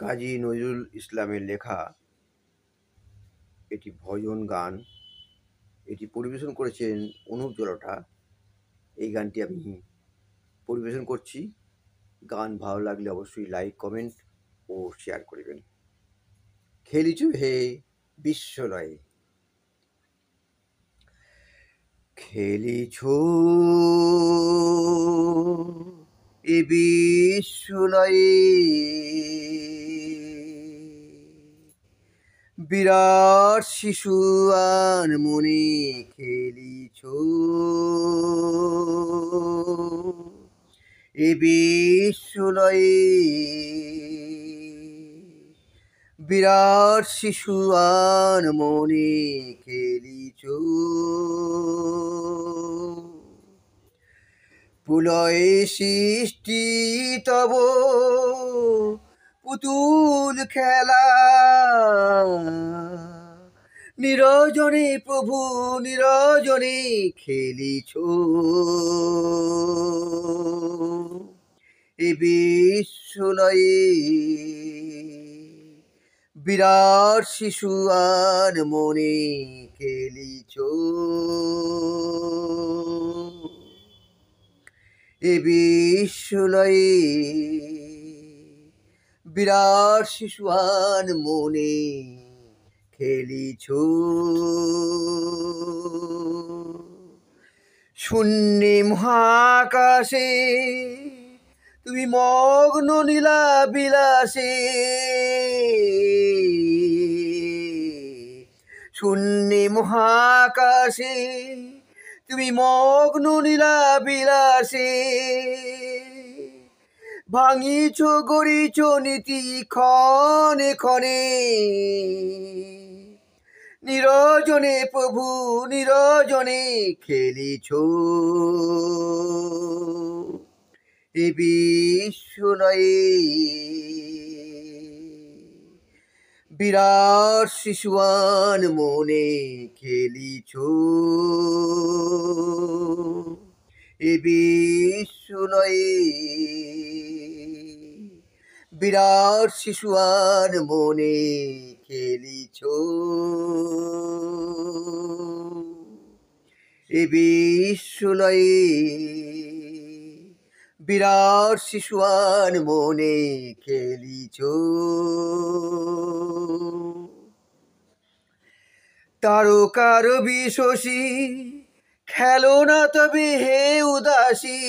কাজী নজরুল ইসলামের লেখা এটি ভজন গান। এটি পরিবেশন করেছেন অনুপ জলোটা। এই গানটি আমি পরিবেশন করছি। গান ভালো লাগলে অবশ্যই লাইক, কমেন্ট ও শেয়ার করবেন। খেলিছু হে বিশ্বলয়ে, খেলিছ এ বিশ্বলয়ে, বিরাট শিশু আর মনে খেলিছ এ বিশ্বলয়ে, বিরাট শিশু আর মনে খেলিছ। প্রলয়ে সৃষ্টি তব পুতুল খেলা, নিরজনে প্রভু নিরজনে খেলিছ এ বিশ্বলয়ে, বিরাট শিশু আর মনে খেলিছ এ বিশ্বলয়ে, বিরাট শিশু আর মনে খেলিছ। শূন্যে মহাকাশে তুমি মগ্ন নীলা বিলাসে, শূন্যে মহাকাশে তুমি মগ্ন নীলা বিলাসে, ভাঙিছ গড়িছ নীতি ক্ষণে ক্ষণে, নিরজনে প্রভু নিরজনে খেলিছ এ বিশ্বলয়ে, বিরাট শিশুয়ান মনে খেলিছ এ বিশ্বলয়ে, বিরাট শিশুয়ান মনে খেলিছ এ বিশ্বলয়ে, বিরাট শিশুয়ান মনে খেলিছ। তারকার বিশোষী খেলো না তবে হে উদাসী,